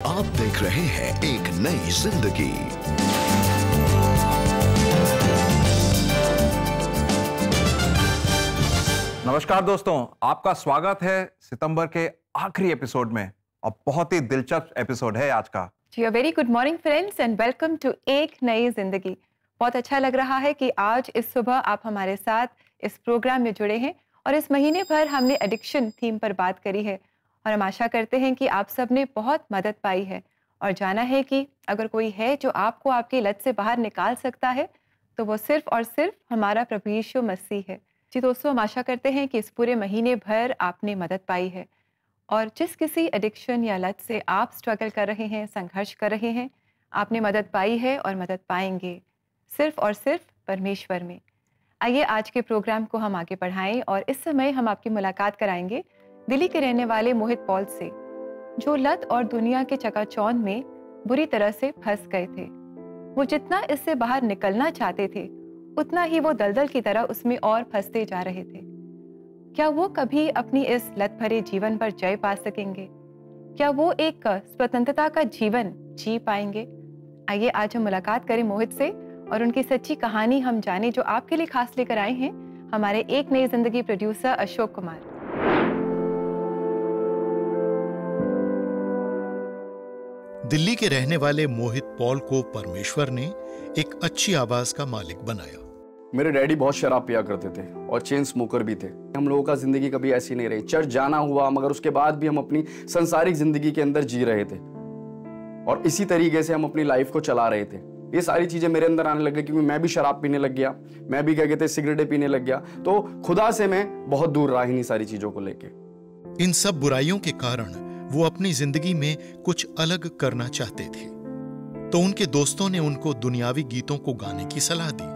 आप देख रहे हैं एक नई जिंदगी। नमस्कार दोस्तों, आपका स्वागत है सितंबर के आखिरी एपिसोड में और बहुत ही दिलचस्प एपिसोड है आज का। जी, very good morning friends and welcome to एक नई जिंदगी। बहुत अच्छा लग रहा है कि आज इस सुबह आप हमारे साथ इस प्रोग्राम में जुड़े हैं और इस महीने भर हमने एडिक्शन थीम पर बात करी है और हम आशा करते हैं कि आप सब ने बहुत मदद पाई है और जाना है कि अगर कोई है जो आपको आपकी लत से बाहर निकाल सकता है तो वो सिर्फ और सिर्फ हमारा प्रभु यीशु मसीह है। जी दोस्तों, हम आशा करते हैं कि इस पूरे महीने भर आपने मदद पाई है और जिस किसी एडिक्शन या लत से आप स्ट्रगल कर रहे हैं, संघर्ष कर रहे हैं, आपने मदद पाई है और मदद पाएंगे सिर्फ और सिर्फ परमेश्वर में। आइए आज के प्रोग्राम को हम आगे बढ़ाएं और इस समय हम आपकी मुलाकात कराएंगे दिल्ली के रहने वाले मोहित पॉल से, जो लत और दुनिया के चकाचौंध में बुरी तरह से फंस गए थे। वो जितना इससे बाहर निकलना चाहते थे उतना ही वो दलदल की तरह उसमें और फंसते जा रहे थे। क्या वो कभी अपनी इस लत भरे जीवन पर जय पा सकेंगे? क्या वो एक स्वतंत्रता का जीवन जी पाएंगे? आइए आज हम मुलाकात करें मोहित से और उनकी सच्ची कहानी हम जाने, जो आपके लिए खास लेकर आए हैं हमारे एक नई जिंदगी प्रोड्यूसर अशोक कुमार। दिल्ली के रहने वाले मोहित पॉल को परमेश्वर ने एक अच्छी आवाज का मालिक बनाया। मेरे डैडी बहुत शराब पिया करते थे और चेन स्मोकर भी थे। हम लोगों का जिंदगी कभी ऐसी नहीं रही। चर्च जाना हुआ मगर उसके बाद भी हम अपनी संसारिक जिंदगी के अंदर जी रहे थे और इसी तरीके से हम अपनी लाइफ को चला रहे थे। ये सारी चीजें मेरे अंदर आने लग गई क्योंकि मैं भी शराब पीने लग गया, मैं भी क्या कहते हैं सिगरेटें पीने लग गया। तो खुदा से मैं बहुत दूर रहा इन्हीं सारी चीजों को लेके। इन सब बुराइयों के कारण वो अपनी जिंदगी में कुछ अलग करना चाहते थे, तो उनके दोस्तों ने उनको दुनियावी गीतों को गाने की सलाह दी।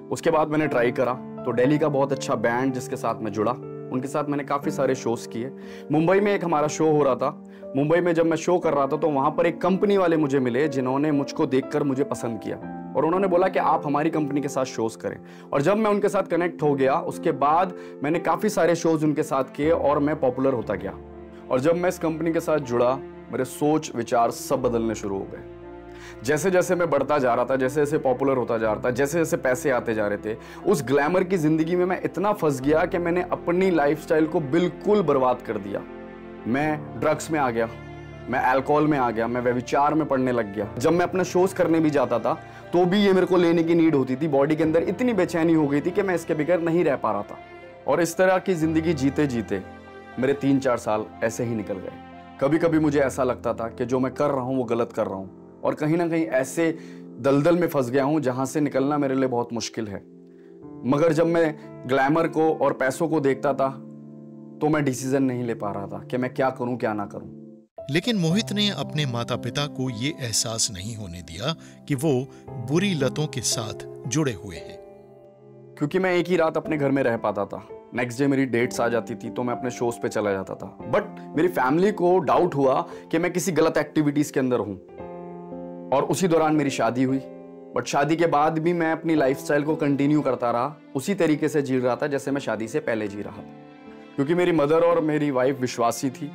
उसके बाद मैंने ट्राई करा तो दिल्ली का बहुत अच्छा बैंड जिसके साथ मैं जुड़ा, उनके साथ मैंने काफी सारे शोज किए। मुंबई में एक हमारा शो हो रहा था। मुंबई में जब मैं शो कर रहा था तो वहां पर एक कंपनी वाले मुझे मिले जिन्होंने मुझको देखकर मुझे पसंद किया और उन्होंने बोला कि आप हमारी कंपनी के साथ शोज करें। और जब मैं उनके साथ कनेक्ट हो गया उसके बाद मैंने काफी सारे शोज उनके साथ किए और मैं पॉपुलर होता गया। और जब मैं इस कंपनी के साथ जुड़ा मेरे सोच विचार सब बदलने शुरू हो गए। जैसे जैसे मैं बढ़ता जा रहा था, जैसे जैसे पॉपुलर होता जा रहा था, जैसे जैसे पैसे आते जा रहे थे, उस ग्लैमर की जिंदगी में मैं इतना फंस गया कि मैंने अपनी लाइफस्टाइल को बिल्कुल बर्बाद कर दिया। मैं ड्रग्स में आ गया, मैं अल्कोहल में आ गया, मैं व्यभिचार में पड़ने लग गया। जब मैं अपना शोज करने भी जाता था तो भी ये मेरे को लेने की नीड होती थी। बॉडी के अंदर इतनी बेचैनी हो गई थी कि मैं इसके बगैर नहीं रह पा रहा था। और इस तरह की जिंदगी जीते जीते मेरे 3-4 साल ऐसे ही निकल गए। कभी कभी मुझे ऐसा लगता था कि जो मैं कर रहा हूँ वो गलत कर रहा हूँ और कहीं ना कहीं ऐसे दलदल में फंस गया हूँ जहां से निकलना मेरे लिए बहुत मुश्किल है। मगर जब मैं ग्लैमर को और पैसों को देखता था तो मैं डिसीजन नहीं ले पा रहा था कि मैं क्या करूं क्या ना करूं। लेकिन मोहित ने अपने माता पिता को ये एहसास नहीं होने दिया कि वो बुरी लतों के साथ जुड़े हुए हैं। क्योंकि मैं एक ही रात अपने घर में रह पाता था, नेक्स्ट डे मेरी डेट्स आ जाती थी तो मैं अपने शोज पे चला जाता था। बट मेरी फैमिली को डाउट हुआ कि मैं किसी गलत एक्टिविटीज के अंदर हूं और उसी दौरान मेरी शादी हुई। बट शादी के बाद भी मैं अपनी लाइफस्टाइल को कंटिन्यू करता रहा, उसी तरीके से जी रहा था जैसे मैं शादी से पहले जी रहा था। क्योंकि मेरी मदर और मेरी वाइफ विश्वासी थी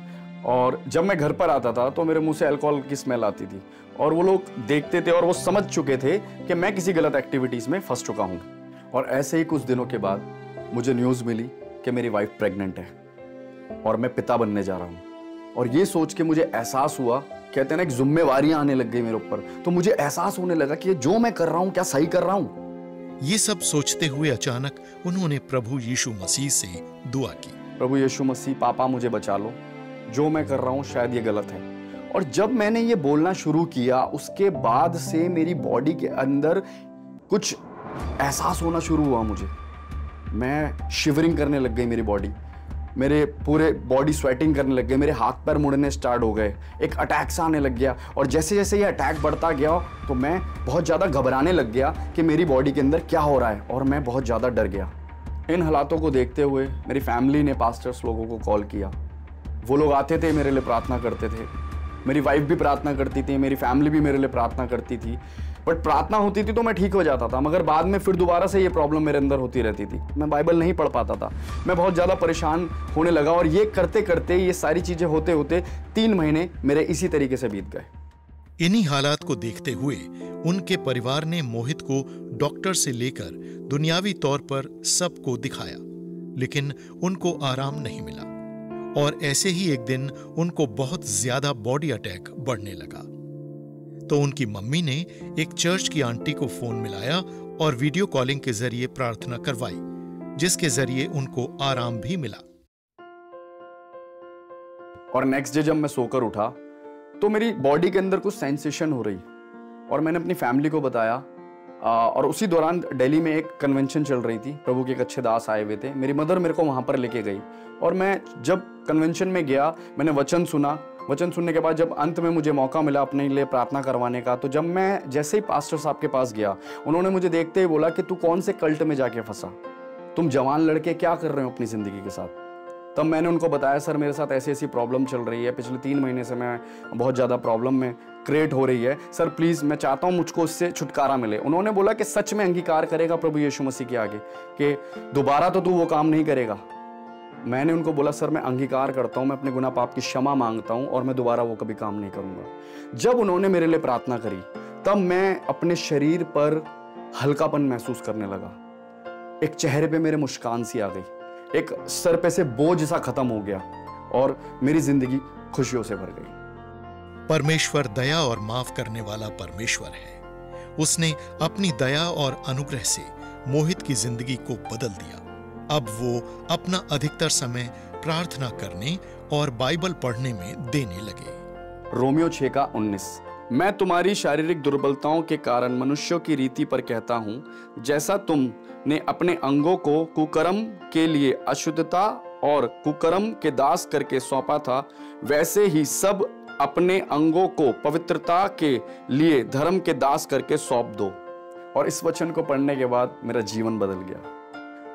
और जब मैं घर पर आता था तो मेरे मुंह से अल्कोहल की स्मेल आती थी और वो लोग देखते थे और वो समझ चुके थे कि मैं किसी गलत एक्टिविटीज में फंस चुका हूँ। और ऐसे ही कुछ दिनों के बाद मुझे न्यूज़ मिली कि मेरी वाइफ प्रेग्नेंट है और मैं पिता बनने जा रहा हूँ। और ये सोच के मुझे एहसास हुआ, कहते हैं ना एक जिम्मेवारियां आने लग गई मेरे ऊपर, तो मुझे एहसास होने लगा कि जो मैं कर रहा हूँ क्या सही कर रहा हूँ। ये सब सोचते हुए अचानक उन्होंने प्रभु यीशु मसीह से दुआ की। प्रभु यीशु मसीह, पापा मुझे बचा लो, जो मैं कर रहा हूँ शायद ये गलत है। और जब मैंने ये बोलना शुरू किया उसके बाद से मेरी बॉडी के अंदर कुछ एहसास होना शुरू हुआ। मुझे मैं शिवरिंग करने लग गई मेरी बॉडी, मेरे पूरे बॉडी स्वेटिंग करने लग गए, मेरे हाथ पैर मुड़ने स्टार्ट हो गए, एक अटैक सा आने लग गया। और जैसे जैसे ये अटैक बढ़ता गया तो मैं बहुत ज़्यादा घबराने लग गया कि मेरी बॉडी के अंदर क्या हो रहा है और मैं बहुत ज़्यादा डर गया। इन हालातों को देखते हुए मेरी फैमिली ने पास्टर्स लोगों को कॉल किया। वो लोग आते थे, मेरे लिए प्रार्थना करते थे, मेरी वाइफ भी प्रार्थना करती थी, मेरी फैमिली भी मेरे लिए प्रार्थना करती थी। बट प्रार्थना होती थी तो मैं ठीक हो जाता था, मगर बाद में फिर दोबारा से ये प्रॉब्लम मेरे अंदर होती रहती थी। मैं बाइबल नहीं पढ़ पाता था, मैं बहुत ज़्यादा परेशान होने लगा, और ये करते करते, ये सारी चीज़ें होते होते 3 महीने मेरे इसी तरीके से बीत गए। इन्हीं हालात को देखते हुए उनके परिवार ने मोहित को डॉक्टर से लेकर दुनियावी तौर पर सबको दिखाया, लेकिन उनको आराम नहीं मिला, और ऐसे ही एक दिन उनको बहुत ज्यादा बॉडी अटैक बढ़ने लगा। तो उनकी मम्मी ने एक चर्च की आंटी को फोन मिलाया और वीडियो कॉलिंग के जरिए प्रार्थना करवाई, जिसके जरिए उनको आराम भी मिला। और नेक्स्ट डे जब मैं सोकर उठा तो मेरी बॉडी के अंदर कुछ सेंसेशन हो रही, और मैंने अपनी फैमिली को बताया। और उसी दौरान दिल्ली में एक कन्वेंशन चल रही थी, प्रभु के एक अच्छे दास आए हुए थे, मेरी मदर मेरे को वहाँ पर लेके गई, और मैं जब कन्वेंशन में गया मैंने वचन सुना। वचन सुनने के बाद जब अंत में मुझे मौका मिला अपने लिए प्रार्थना करवाने का, तो जब मैं जैसे ही पास्टर साहब के पास गया, उन्होंने मुझे देखते ही बोला कि तू कौन से कल्ट में जाके फंसा, तुम जवान लड़के क्या कर रहे हो अपनी ज़िंदगी के साथ। तब मैंने उनको बताया, सर मेरे साथ ऐसी ऐसी प्रॉब्लम चल रही है, पिछले 3 महीने से मैं बहुत ज़्यादा प्रॉब्लम में क्रिएट हो रही है, सर प्लीज़ मैं चाहता हूँ मुझको उससे छुटकारा मिले। उन्होंने बोला कि सच में अंगीकार करेगा प्रभु यीशु मसीह के आगे कि दोबारा तो तू वो काम नहीं करेगा। मैंने उनको बोला, सर मैं अंगीकार करता हूँ, मैं अपने गुनाह पाप की क्षमा मांगता हूँ, और मैं दोबारा वो कभी काम नहीं करूँगा। जब उन्होंने मेरे लिए प्रार्थना करी तब मैं अपने शरीर पर हल्कापन महसूस करने लगा, एक चेहरे पे मेरे मुस्कान सी आ गई, एक सर पे से बोझ सा खत्म हो गया, और मेरी जिंदगी खुशियों से भर गई। परमेश्वर दया और माफ करने वाला परमेश्वर है। उसने अपनी दया और अनुग्रह से मोहित की जिंदगी को बदल दिया। अब वो अपना अधिकतर समय प्रार्थना करने और बाइबल पढ़ने में देने लगे। रोमियो 6:19, मैं तुम्हारी शारीरिक दुर्बलताओं के कारण मनुष्यों की रीति पर कहता हूं, जैसा तुमने अपने अंगों को कुकर्म के लिए अशुद्धता और कुकर्म के दास करके सौंपा था, वैसे ही सब अपने अंगों को पवित्रता के लिए धर्म के दास करके सौंप दो। और इस वचन को पढ़ने के बाद मेरा जीवन बदल गया।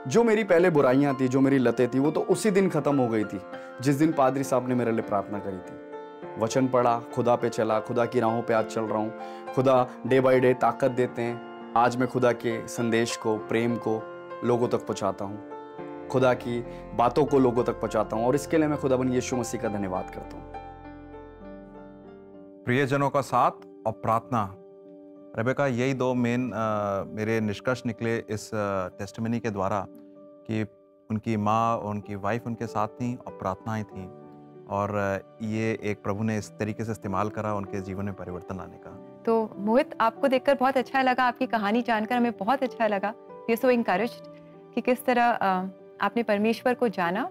जो मेरी पहले बुराइयां थी, जो मेरी लतें थी, वो तो उसी दिन खत्म हो गई थी जिस दिन पादरी साहब ने मेरे लिए प्रार्थना करी थी। वचन पढ़ा, खुदा पे चला, खुदा की राहों पे आज चल रहा हूँ। खुदा डे बाय डे ताकत देते हैं। आज मैं खुदा के संदेश को, प्रेम को लोगों तक पहुँचाता हूँ, खुदा की बातों को लोगों तक पहुँचाता हूँ, और इसके लिए मैं खुदाबंद यीशु मसीह का धन्यवाद करता हूँ। प्रियजनों का साथ और प्रार्थना, रेबेका, यही 2 मेन मेरे निष्कर्ष निकले इस टेस्टिमनी के द्वारा कि उनकी माँ और उनकी वाइफ उनके साथ थी और प्रार्थनाएं थीं, और ये एक प्रभु ने इस तरीके से इस्तेमाल करा उनके जीवन में परिवर्तन लाने का। तो मोहित, आपको देखकर बहुत अच्छा लगा, आपकी कहानी जानकर हमें बहुत अच्छा लगा। वी आर सो एनकरेज्ड कि किस तरह आपने परमेश्वर को जाना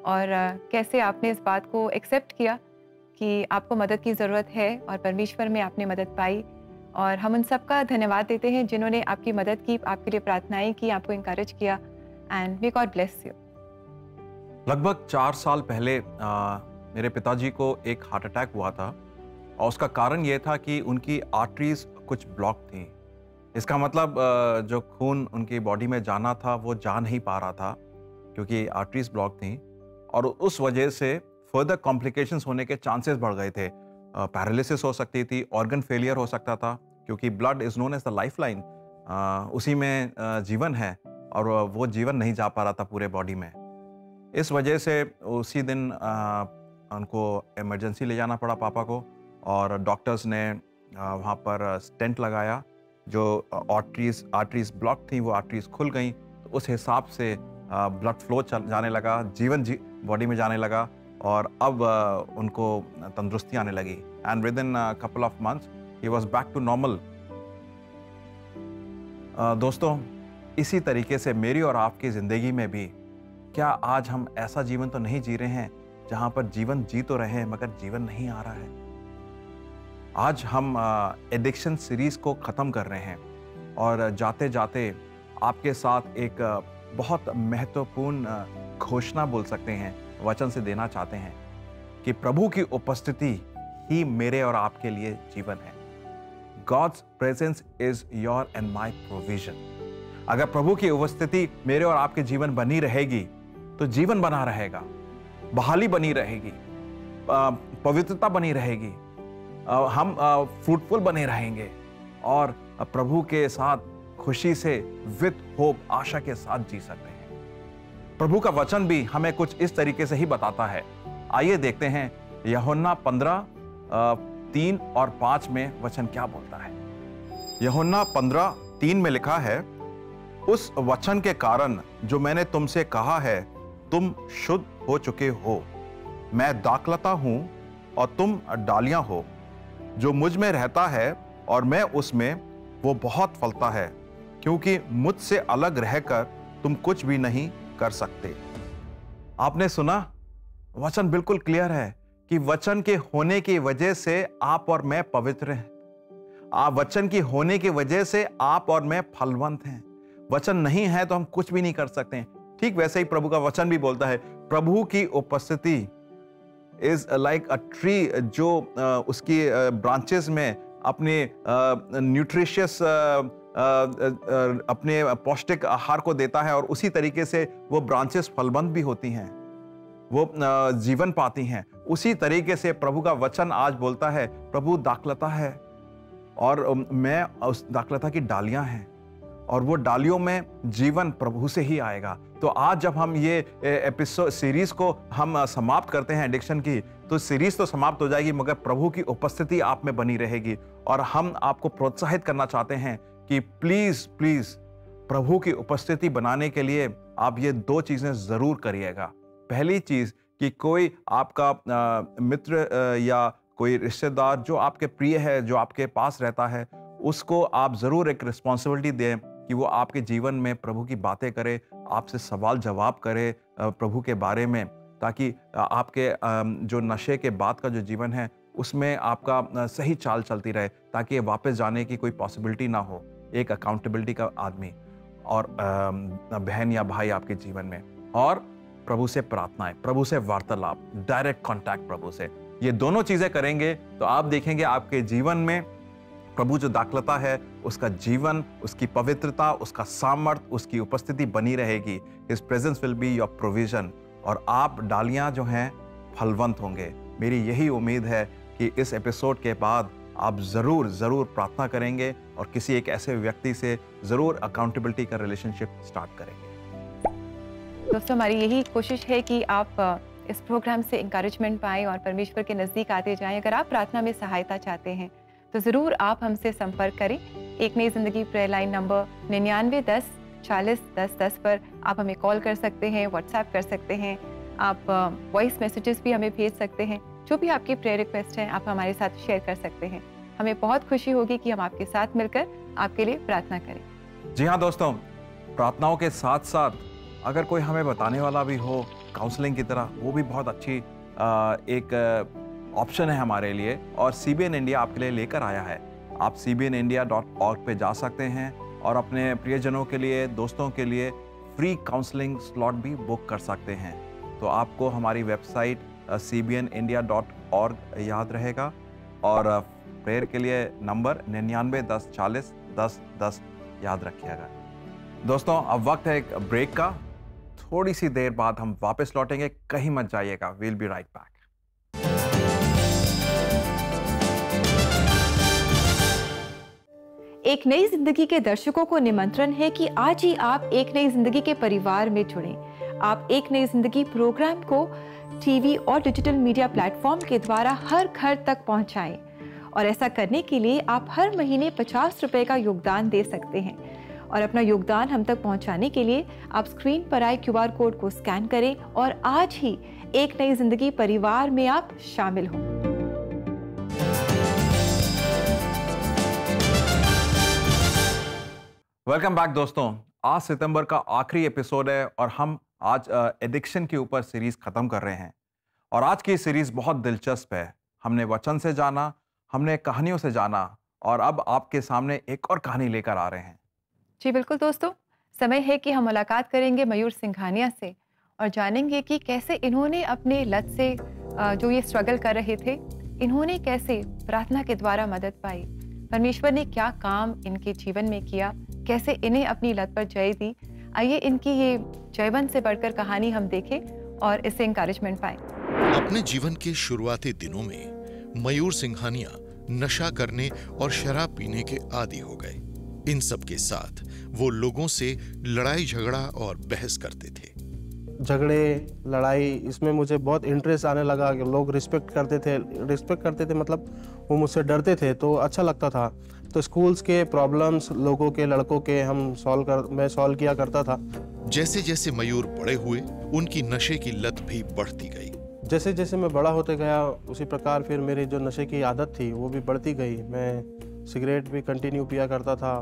और कैसे आपने इस बात को एक्सेप्ट किया कि आपको मदद की ज़रूरत है, और परमेश्वर में आपने मदद पाई। और हम उन सब का धन्यवाद देते हैं जिन्होंने आपकी मदद की, आपके लिए प्रार्थनाएं की, आपको इंकरेज किया, and may God bless you. लगभग 4 साल पहले मेरे पिताजी को एक हार्ट अटैक हुआ था, और उसका कारण ये था कि उनकी आर्टरीज कुछ ब्लॉक थी। इसका मतलब जो खून उनकी बॉडी में जाना था वो जा नहीं पा रहा था क्योंकि आर्टरीज ब्लॉक थी, और उस वजह से फर्दर कॉम्प्लिकेशंस होने के चांसेस बढ़ गए थे। पैरालिसिस हो सकती थी, ऑर्गन फेलियर हो सकता था, क्योंकि blood is known as the life line, उसी में जीवन है, और वो जीवन नहीं जा पा रहा था पूरे बॉडी में। इस वजह से उसी दिन उनको इमरजेंसी ले जाना पड़ा पापा को, और डॉक्टर्स ने वहाँ पर स्टेंट लगाया। जो आर्टरीज ब्लॉक थी वो आर्टरीज खुल गई, तो उस हिसाब से ब्लड फ्लो जाने लगा, जीवन बॉडी में जाने लगा, और अब उनको तंदुरुस्ती आने लगी। And within couple of months he was back to normal. दोस्तों, इसी तरीके से मेरी और आपकी ज़िंदगी में भी क्या आज हम ऐसा जीवन तो नहीं जी रहे हैं जहाँ पर जीवन जी तो रहे हैं मगर जीवन नहीं आ रहा है। आज हम एडिक्शन सीरीज को ख़त्म कर रहे हैं, और जाते जाते आपके साथ एक बहुत महत्वपूर्ण घोषणा बोल सकते हैं, वचन से देना चाहते हैं कि प्रभु की उपस्थिति ही मेरे और आपके लिए जीवन है। God's presence is your and my provision। अगर प्रभु की उपस्थिति मेरे और आपके जीवन बनी रहेगी तो जीवन बना रहेगा, बहाली बनी रहेगी, पवित्रता बनी रहेगी, हम फ्रूटफुल बने रहेंगे, और प्रभु के साथ खुशी से विद होप आशा के साथ जी सकते हैं। प्रभु का वचन भी हमें कुछ इस तरीके से ही बताता है। आइए देखते हैं यूहन्ना 15:3 और 5 में वचन क्या बोलता है। यूहन्ना 15:3 में लिखा है, उस वचन के कारण जो मैंने तुमसे कहा है तुम शुद्ध हो चुके हो। मैं दाखलता हूं और तुम डालियां हो। जो मुझ में रहता है और मैं उसमें, वो बहुत फलता है, क्योंकि मुझसे अलग रहकर तुम कुछ भी नहीं कर सकते। आपने सुना, वचन बिल्कुल क्लियर है कि वचन के होने की वजह से आप और मैं पवित्र हैं। आप वचन की होने की वजह से आप और मैं फलवंत हैं। वचन नहीं है तो हम कुछ भी नहीं कर सकते हैं। ठीक वैसे ही प्रभु का वचन भी बोलता है, प्रभु की उपस्थिति इज लाइक अ ट्री जो उसकी ब्रांचेस में अपने न्यूट्रिशियस अपने पौष्टिक आहार को देता है, और उसी तरीके से वो ब्रांचेस फलवंत भी होती हैं, वो जीवन पाती हैं। उसी तरीके से प्रभु का वचन आज बोलता है, प्रभु दाखलता है और मैं उस दाखलता की डालियां हैं, और वो डालियों में जीवन प्रभु से ही आएगा। तो आज जब हम ये एपिसोड सीरीज को हम समाप्त करते हैं एडिक्शन की, तो सीरीज तो समाप्त हो जाएगी, मगर प्रभु की उपस्थिति आप में बनी रहेगी। और हम आपको प्रोत्साहित करना चाहते हैं कि प्लीज प्लीज प्रभु की उपस्थिति बनाने के लिए आप ये 2 चीजें जरूर करिएगा। पहली चीज कि कोई आपका मित्र या कोई रिश्तेदार जो आपके प्रिय है, जो आपके पास रहता है, उसको आप जरूर एक रिस्पॉन्सिबिलिटी दें कि वो आपके जीवन में प्रभु की बातें करे, आपसे सवाल जवाब करे प्रभु के बारे में, ताकि आपके जो नशे के बाद का जो जीवन है उसमें आपका सही चाल चलती रहे, ताकि वापस जाने की कोई पॉसिबिलिटी ना हो। एक अकाउंटेबिलिटी का आदमी और बहन या भाई आपके जीवन में, और प्रभु से प्रार्थनाएं, प्रभु से वार्तालाप, डायरेक्ट कांटेक्ट प्रभु से। ये दोनों चीजें करेंगे तो आप देखेंगे आपके जीवन में प्रभु जो दाखलता है, उसका जीवन, उसकी पवित्रता, उसका सामर्थ, उसकी उपस्थिति बनी रहेगी। His presence will be your provision, और आप डालियां जो हैं फलवंत होंगे। मेरी यही उम्मीद है कि इस एपिसोड के बाद आप जरूर प्रार्थना करेंगे और किसी एक ऐसे व्यक्ति से जरूर अकाउंटेबिलिटी का रिलेशनशिप स्टार्ट करेंगे। दोस्तों, हमारी यही कोशिश है कि आप इस प्रोग्राम से इंकरेजमेंट पाएं और परमेश्वर के नज़दीक आते जाएं। अगर आप प्रार्थना में सहायता चाहते हैं तो ज़रूर आप हमसे संपर्क करें। एक नई ज़िंदगी प्रेयर लाइन नंबर 9910 40 10 10 पर आप हमें कॉल कर सकते हैं, व्हाट्सएप कर सकते हैं, आप वॉइस मैसेजेस भी हमें भेज सकते हैं। जो भी आपकी प्रेयर रिक्वेस्ट हैं आप हमारे साथ शेयर कर सकते हैं। हमें बहुत खुशी होगी कि हम आपके साथ मिलकर आपके लिए प्रार्थना करें। जी हाँ दोस्तों, प्रार्थनाओं के साथ साथ अगर कोई हमें बताने वाला भी हो काउंसलिंग की तरह, वो भी बहुत अच्छी एक ऑप्शन है हमारे लिए, और CBN इंडिया आपके लिए लेकर आया है। आप cbnindia.org पे जा सकते हैं और अपने प्रियजनों के लिए, दोस्तों के लिए फ्री काउंसलिंग स्लॉट भी बुक कर सकते हैं। तो आपको हमारी वेबसाइट cbnindia.org याद रहेगा, और प्रेयर के लिए नंबर 9910 40 10 10 याद रखिएगा। दोस्तों, अब वक्त है एक ब्रेक का। थोड़ी सी देर बाद हम वापस लौटेंगे, कहीं मत जाइएगा। We'll be right back. एक नई जिंदगी के दर्शकों को निमंत्रण है कि आज ही आप एक नई जिंदगी के परिवार में जुड़ें। आप एक नई जिंदगी प्रोग्राम को टीवी और डिजिटल मीडिया प्लेटफॉर्म के द्वारा हर घर तक पहुंचाएं, और ऐसा करने के लिए आप हर महीने 50 रुपए का योगदान दे सकते हैं। और अपना योगदान हम तक पहुंचाने के लिए आप स्क्रीन पर आए QR कोड को स्कैन करें और आज ही एक नई जिंदगी परिवार में आप शामिल हों। वेलकम बैक दोस्तों। आज सितंबर का आखिरी एपिसोड है और हम आज एडिक्शन के ऊपर सीरीज खत्म कर रहे हैं। और आज की सीरीज बहुत दिलचस्प है। हमने वचन से जाना, हमने कहानियों से जाना, और अब आपके सामने एक और कहानी लेकर आ रहे हैं। जी बिल्कुल दोस्तों, समय है कि हम मुलाकात करेंगे मयूर सिंघानिया से और जानेंगे कि कैसे इन्होंने अपने लत से जो ये स्ट्रगल कर रहे थे, इन्होंने कैसे प्रार्थना के द्वारा मदद पाई, परमेश्वर ने क्या काम इनके जीवन में किया, कैसे इन्हें अपनी लत पर जय दी। आइए इनकी ये जयवंत से बढ़कर कहानी हम देखें और इससे इंकरेजमेंट पाएं। अपने जीवन के शुरुआती दिनों में मयूर सिंघानिया नशा करने और शराब पीने के आदी हो गए। इन सब के साथ वो लोगों से लड़ाई झगड़ा और बहस करते थे। झगड़े, लड़ाई, इसमें मुझे बहुत इंटरेस्ट आने लगा कि लोग रिस्पेक्ट करते थे, मतलब वो मुझसे डरते थे तो अच्छा लगता था। तो स्कूल्स के प्रॉब्लम्स, लोगों के, लड़कों के मैं सॉल्व किया करता था। जैसे जैसे मयूर बड़े हुए, उनकी नशे की लत भी बढ़ती गई। जैसे जैसे मैं बड़ा होते गया उसी प्रकार फिर मेरी जो नशे की आदत थी वो भी बढ़ती गई। मैं सिगरेट भी कंटिन्यू पिया करता था,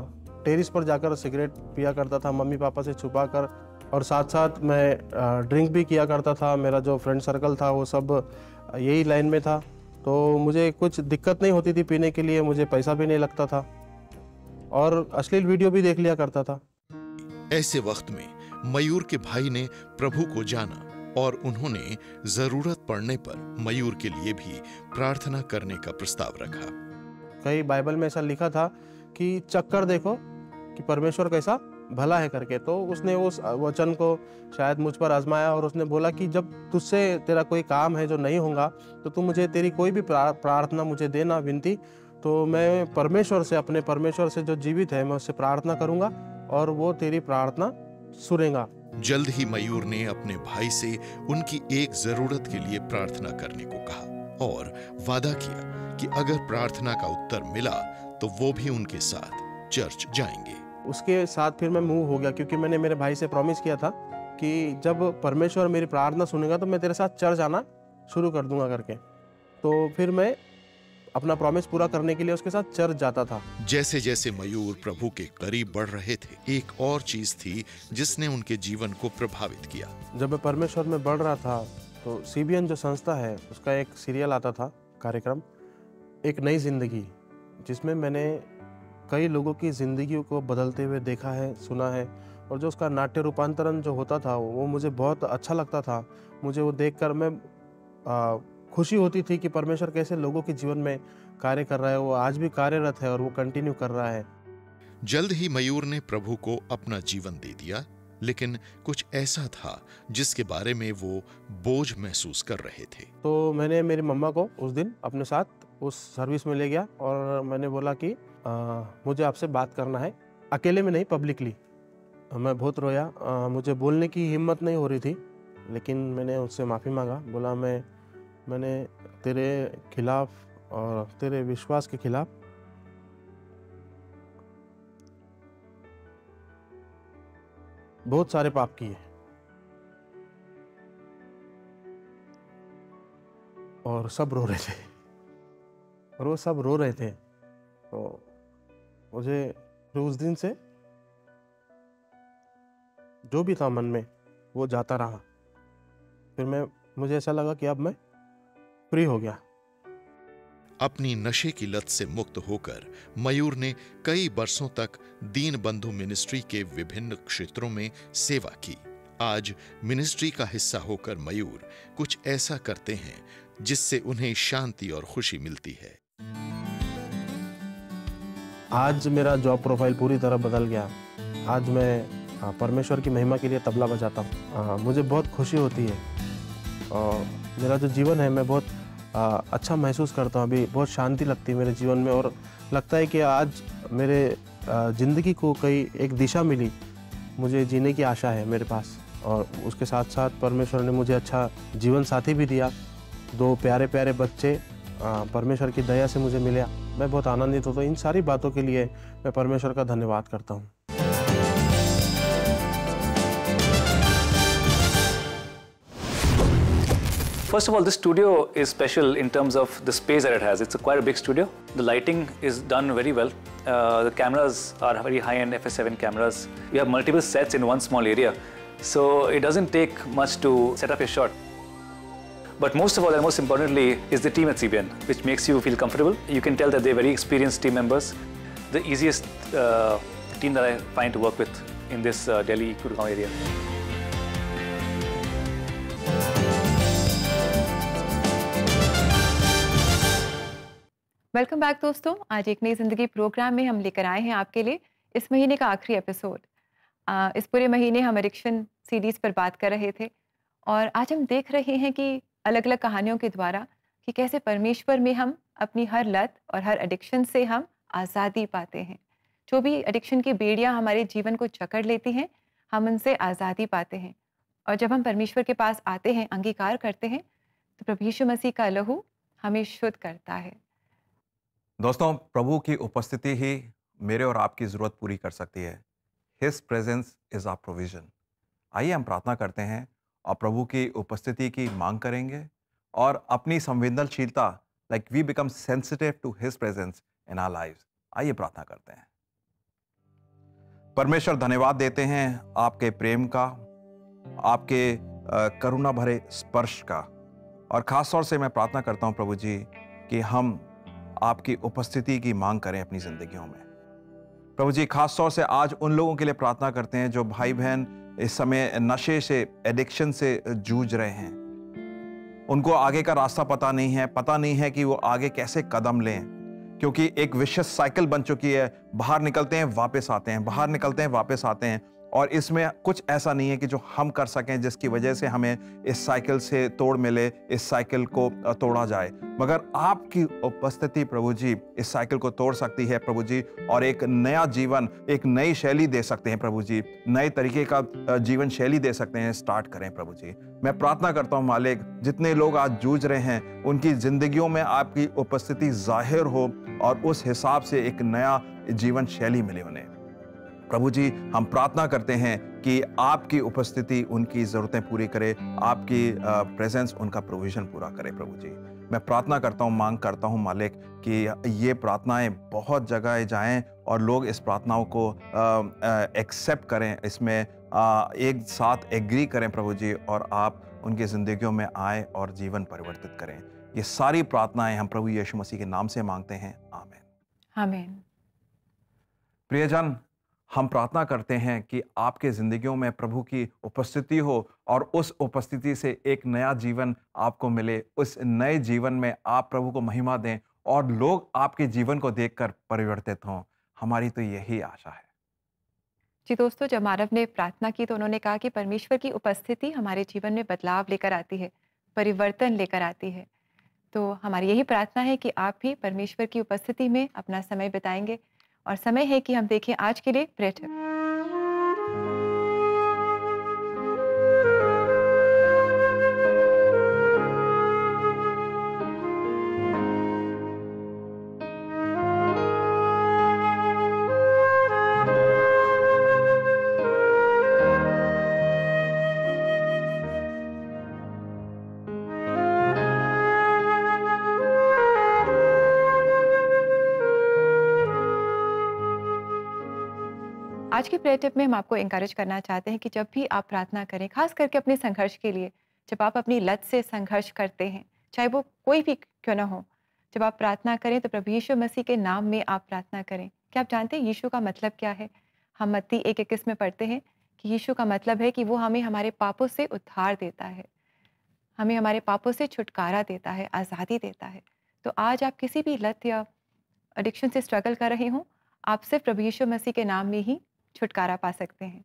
टेरिस पर जाकर सिगरेट पिया करता था मम्मी पापा से छुपा कर, और साथ साथ मैं ड्रिंक भी किया करता था। मेरा जो फ्रेंड सर्कल था वो सब यही लाइन में था, तो मुझे कुछ दिक्कत नहीं होती थी पीने के लिए, मुझे पैसा भी नहीं लगता था, और अश्लील वीडियो भी देख लिया करता था। ऐसे वक्त में मयूर के भाई ने प्रभु को जाना और उन्होंने जरूरत पड़ने पर मयूर के लिए भी प्रार्थना करने का प्रस्ताव रखा। कहीं बाइबल में ऐसा लिखा था कि चक्कर देखो कि परमेश्वर कैसा भला है करके, तो उसने उस वचन को शायद मुझ पर आजमाया और उसने बोला कि जब तुझसे तेरा कोई काम है जो नहीं होगा तो तू मुझे तेरी कोई भी प्रार्थना मुझे देना, विनती, तो मैं परमेश्वर से, अपने परमेश्वर से जो जीवित है, मैं उससे प्रार्थना करूंगा और वो तेरी प्रार्थना सुनेगा। जल्द ही मयूर ने अपने भाई से उनकी एक जरूरत के लिए प्रार्थना करने को कहा और वादा किया कि अगर प्रार्थना का उत्तर मिला तो वो भी उनके साथ चर्च जाएंगे। उसके साथ फिर मैं मूव हो गया, क्योंकि मैंने मेरे भाई से प्रॉमिस किया था कि जब परमेश्वर मेरी प्रार्थना सुनेगा तो मैं तेरे साथ चर्च आना शुरू कर दूंगा करके। तो फिर मैं अपना प्रॉमिस पूरा करने के लिए उसके साथ चर्च जाता था। जैसे जैसे मयूर प्रभु के करीब बढ़ रहे थे, एक और चीज थी जिसने उनके जीवन को प्रभावित किया। जब मैं परमेश्वर में बढ़ रहा था तो CBN जो संस्था है उसका एक सीरियल आता था, कार्यक्रम एक नई जिंदगी, जिसमें मैंने कई लोगों की जिंदगियों को बदलते हुए देखा है, सुना है, और जो उसका नाट्य रूपांतरण जो होता था वो मुझे बहुत अच्छा लगता था। मुझे वो देखकर मैं खुशी होती थी कि परमेश्वर कैसे लोगों के जीवन में कार्य कर रहा है, वो आज भी कार्यरत है और वो कंटिन्यू कर रहा है। जल्द ही मयूर ने प्रभु को अपना जीवन दे दिया, लेकिन कुछ ऐसा था जिसके बारे में वो बोझ महसूस कर रहे थे। तो मैंने मेरी मम्मा को उस दिन अपने साथ उस सर्विस में ले गया और मैंने बोला कि मुझे आपसे बात करना है, अकेले में नहीं, पब्लिकली। मैं बहुत रोया, मुझे बोलने की हिम्मत नहीं हो रही थी, लेकिन मैंने उससे माफ़ी मांगा। बोला मैंने तेरे खिलाफ और तेरे विश्वास के खिलाफ बहुत सारे पाप किए, और सब रो रहे थे, और वो सब रो रहे थे। तो मुझे उस दिन से जो भी था मन में वो जाता रहा। फिर मुझे ऐसा लगा कि अब मैं फ्री हो गया। अपनी नशे की लत से मुक्त होकर मयूर ने कई वर्षों तक दीन बंधु मिनिस्ट्री के विभिन्न क्षेत्रों में सेवा की। आज मिनिस्ट्री का हिस्सा होकर मयूर कुछ ऐसा करते हैं जिससे उन्हें शांति और खुशी मिलती है। आज मेरा जॉब प्रोफाइल पूरी तरह बदल गया। आज मैं परमेश्वर की महिमा के लिए तबला बजाता हूँ। मुझे बहुत खुशी होती है और मेरा जो जीवन है मैं बहुत अच्छा महसूस करता हूँ। अभी बहुत शांति लगती है मेरे जीवन में, और लगता है कि आज मेरे ज़िंदगी को कई एक दिशा मिली, मुझे जीने की आशा है मेरे पास। और उसके साथ साथ परमेश्वर ने मुझे अच्छा जीवन साथी भी दिया, 2 प्यारे प्यारे बच्चे परमेश्वर की दया से मुझे मिले। मैं बहुत आनंदित होता हूँ। इन सारी बातों के लिए मैं परमेश्वर का धन्यवाद करता हूँ। First of all, this studio is special in terms of the space that it has. It's quite a big studio. The lighting is done very well. The cameras are very high-end FS7 cameras. You have multiple sets in one small area. So it doesn't take much to set up your shot. But most of all, and most importantly, is the team at CBN, which makes you feel comfortable. You can tell that they're very experienced team members. The easiest team that I find to work with in this Delhi Gurgaon area. Welcome back दोस्तों। आज एक नई जिंदगी programme में हम लेकर आए हैं आपके लिए इस महीने का आखिरी एपिसोड। इस पूरे महीने हम एडिक्शन सीरीज पर बात कर रहे थे और आज हम देख रहे हैं कि अलग अलग कहानियों के द्वारा कि कैसे परमेश्वर में हम अपनी हर लत और हर एडिक्शन से हम आज़ादी पाते हैं। जो भी एडिक्शन की बेड़ियां हमारे जीवन को जकड़ लेती हैं, हम उनसे आज़ादी पाते हैं। और जब हम परमेश्वर के पास आते हैं, अंगीकार करते हैं, तो प्रभु यीशु मसीह का लहू हमें शुद्ध करता है। दोस्तों, प्रभु की उपस्थिति ही मेरे और आपकी ज़रूरत पूरी कर सकती है। His presence is our provision। आइए हम प्रार्थना करते हैं और प्रभु की उपस्थिति की मांग करेंगे और अपनी संवेदनशीलता, like we become sensitive to his presence in our lives. आइए प्रार्थना करते हैं। परमेश्वर, धन्यवाद देते हैं आपके प्रेम का, आपके करुणा भरे स्पर्श का, और खास तौर से मैं प्रार्थना करता हूं प्रभु जी कि हम आपकी उपस्थिति की मांग करें अपनी जिंदगियों में। प्रभु जी, खास तौर से आज उन लोगों के लिए प्रार्थना करते हैं जो भाई बहन इस समय नशे से, एडिक्शन से जूझ रहे हैं। उनको आगे का रास्ता पता नहीं है कि वो आगे कैसे कदम लें, क्योंकि एक विशेष साइकिल बन चुकी है। बाहर निकलते हैं, वापस आते हैं, बाहर निकलते हैं, वापस आते हैं, और इसमें कुछ ऐसा नहीं है कि जो हम कर सकें जिसकी वजह से हमें इस साइकिल से तोड़ मिले, इस साइकिल को तोड़ा जाए। मगर आपकी उपस्थिति प्रभु जी इस साइकिल को तोड़ सकती है प्रभु जी, और एक नया जीवन, एक नई शैली दे सकते हैं प्रभु जी, नए तरीके का जीवन शैली दे सकते हैं। स्टार्ट करें प्रभु जी। मैं प्रार्थना करता हूं मालिक, जितने लोग आज जूझ रहे हैं उनकी जिंदगियों में आपकी उपस्थिति जाहिर हो और उस हिसाब से एक नया जीवन शैली मिले उन्हें। प्रभु जी, हम प्रार्थना करते हैं कि आपकी उपस्थिति उनकी ज़रूरतें पूरी करे, आपकी प्रेजेंस उनका प्रोविज़न पूरा करे प्रभु जी। मैं प्रार्थना करता हूँ, मांग करता हूँ मालिक कि ये प्रार्थनाएं बहुत जगह जाएं और लोग इस प्रार्थनाओं को एक्सेप्ट करें, इसमें एक साथ एग्री करें प्रभु जी, और आप उनकी ज़िंदगियों में आए और जीवन परिवर्तित करें। ये सारी प्रार्थनाएं हम प्रभु यीशु मसीह के नाम से मांगते हैं, आमीन। आमीन। प्रियजन, हम प्रार्थना करते हैं कि आपके जिंदगियों में प्रभु की उपस्थिति हो और उस उपस्थिति से एक नया जीवन आपको मिले। उस नए जीवन में आप प्रभु को महिमा दें और लोग आपके जीवन को देखकर परिवर्तित हों। हमारी तो यही आशा है। जी दोस्तों, जब मानव ने प्रार्थना की तो उन्होंने कहा कि परमेश्वर की उपस्थिति हमारे जीवन में बदलाव लेकर आती है, परिवर्तन लेकर आती है। तो हमारी यही प्रार्थना है कि आप भी परमेश्वर की उपस्थिति में अपना समय बिताएंगे। और समय है कि हम देखें आज के लिए प्रेयर टिप। आज की प्रेयर टिप में हम आपको इंकरेज करना चाहते हैं कि जब भी आप प्रार्थना करें, खास करके अपने संघर्ष के लिए, जब आप अपनी लत से संघर्ष करते हैं, चाहे वो कोई भी क्यों ना हो, जब आप प्रार्थना करें तो प्रभु यीशु मसीह के नाम में आप प्रार्थना करें। क्या आप जानते हैं यीशु का मतलब क्या है? हम मत्ती 1:21 में पढ़ते हैं कि यीशु का मतलब है कि वो हमें हमारे पापों से उद्धार देता है, हमें हमारे पापों से छुटकारा देता है, आज़ादी देता है। तो आज आप किसी भी लत या एडिक्शन से स्ट्रगल कर रहे हों, आप सिर्फ प्रभु यीशु मसीह के नाम में ही छुटकारा पा सकते हैं।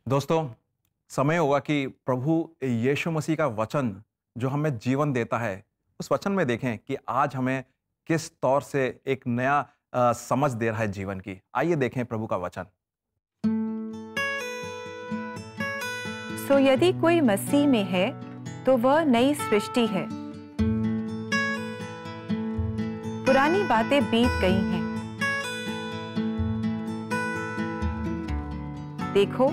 दोस्तों, समय होगा कि प्रभु यीशु मसीह का वचन जो हमें जीवन देता है, उस वचन में देखें कि आज हमें किस तौर से एक नया समझ दे रहा है जीवन की। आइए देखें प्रभु का वचन। सो यदि कोई मसीह में है तो वह नई सृष्टि है, पुरानी बातें बीत गई हैं, देखो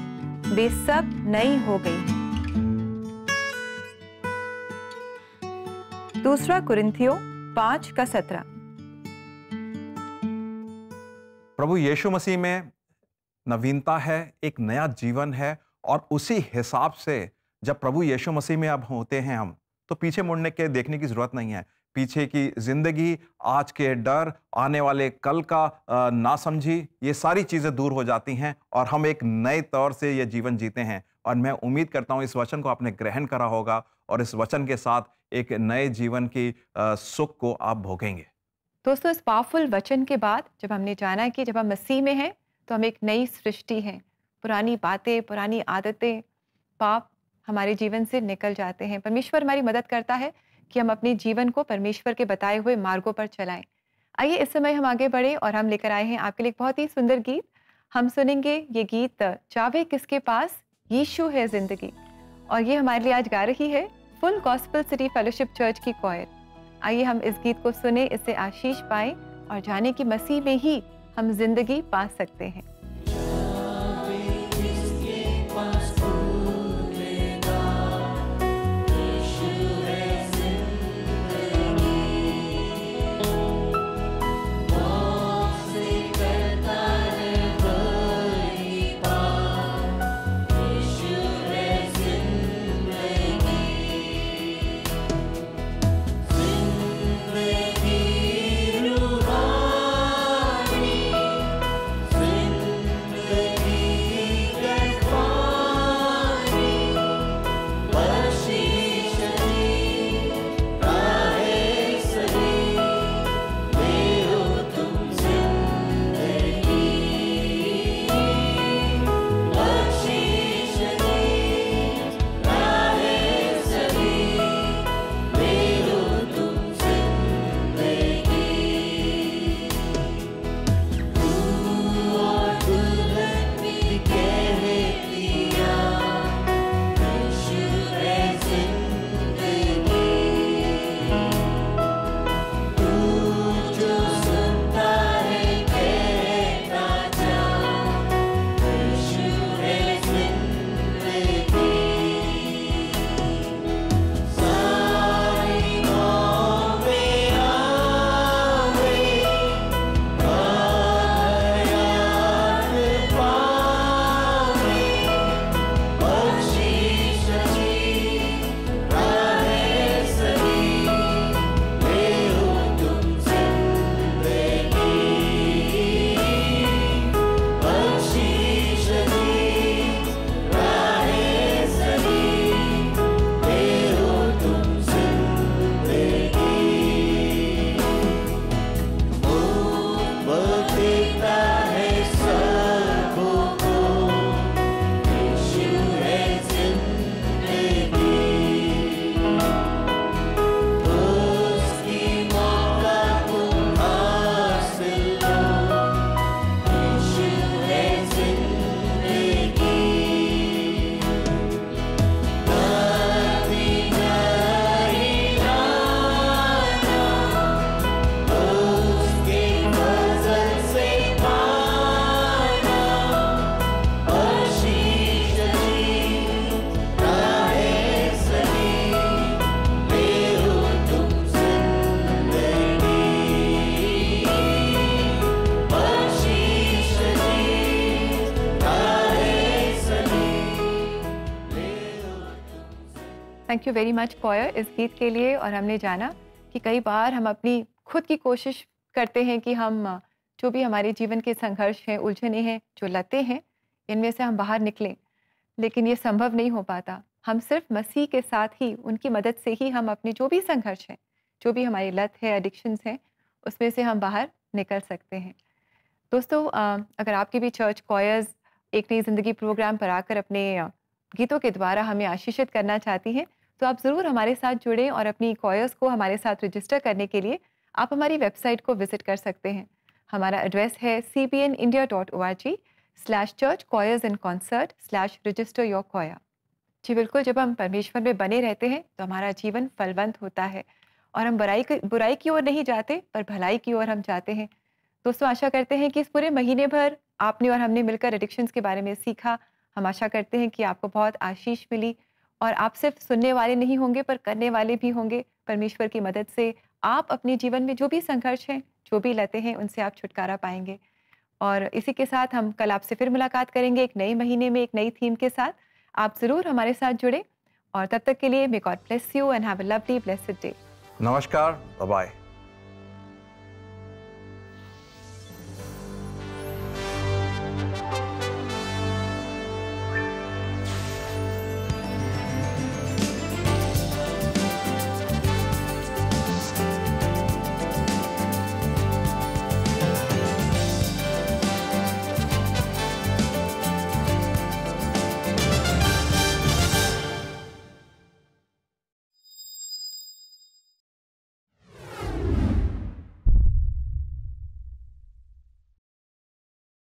वे सब नई हो गई हैं। 2 कुरिन्थियों 5:17। प्रभु यीशु मसीह में नवीनता है, एक नया जीवन है, और उसी हिसाब से जब प्रभु यीशु मसीह में अब होते हैं हम, तो पीछे मुड़ने के देखने की जरूरत नहीं है। पीछे की जिंदगी, आज के डर, आने वाले कल का नासमझी, ये सारी चीजें दूर हो जाती हैं और हम एक नए तौर से ये जीवन जीते हैं। और मैं उम्मीद करता हूं इस वचन को आपने ग्रहण करा होगा और इस वचन के साथ एक नए जीवन की सुख को आप भोगेंगे। दोस्तों, इस पावरफुल वचन के बाद जब हमने जाना कि जब हम मसीह में हैं तो हम एक नई सृष्टि हैं, पुरानी बातें, पुरानी आदतें, पाप हमारे जीवन से निकल जाते हैं। परमेश्वर हमारी मदद करता है कि हम अपने जीवन को परमेश्वर के बताए हुए मार्गों पर चलाएं। आइए इस समय हम आगे बढ़े और हम लेकर आए हैं आपके लिए एक बहुत ही सुंदर गीत। हम सुनेंगे ये गीत जावे किसके पास, यीशु है जिंदगी, और ये हमारे लिए आज गा रही है full gospel city fellowship church की क्वायर। आइए हम इस गीत को सुने, इससे आशीष पाएं और जाने कि मसीह में ही हम जिंदगी पा सकते हैं। Thank you very much choir इस गीत के लिए। और हमने जाना कि कई बार हम अपनी खुद की कोशिश करते हैं कि हम जो भी हमारे जीवन के संघर्ष हैं, उलझने हैं, जो लतें हैं, इनमें से हम बाहर निकलें, लेकिन ये संभव नहीं हो पाता। हम सिर्फ मसीह के साथ ही, उनकी मदद से ही हम अपने जो भी संघर्ष हैं, जो भी हमारी लत है, एडिक्शंस हैं, उसमें से हम बाहर निकल सकते हैं। दोस्तों, अगर आपकी भी चर्च क्वायर्स एक नई ज़िंदगी प्रोग्राम पर आकर अपने गीतों के द्वारा हमें आशीषित करना चाहती हैं, तो आप ज़रूर हमारे साथ जुड़ें और अपनी क्वायर्स को हमारे साथ रजिस्टर करने के लिए आप हमारी वेबसाइट को विजिट कर सकते हैं। हमारा एड्रेस है cbnindia.org/churchchoirsinconcert/register-your-choir। जी बिल्कुल, जब हम परमेश्वर में बने रहते हैं तो हमारा जीवन फलवंत होता है और हम बुराई की ओर नहीं जाते, पर भलाई की ओर हम जाते हैं। दोस्तों, आशा करते हैं कि इस पूरे महीने भर आपने और हमने मिलकर एडिक्शंस के बारे में सीखा। हम आशा करते हैं कि आपको बहुत आशीष मिली और आप सिर्फ सुनने वाले नहीं होंगे, पर करने वाले भी होंगे। परमेश्वर की मदद से आप अपने जीवन में जो भी संघर्ष हैं, जो भी लतें हैं, उनसे आप छुटकारा पाएंगे। और इसी के साथ हम कल आपसे फिर मुलाकात करेंगे एक नए महीने में एक नई थीम के साथ। आप ज़रूर हमारे साथ जुड़े और तब तक के लिए may God bless you and have a lovely blessed day. नमस्कार, बाय बाय।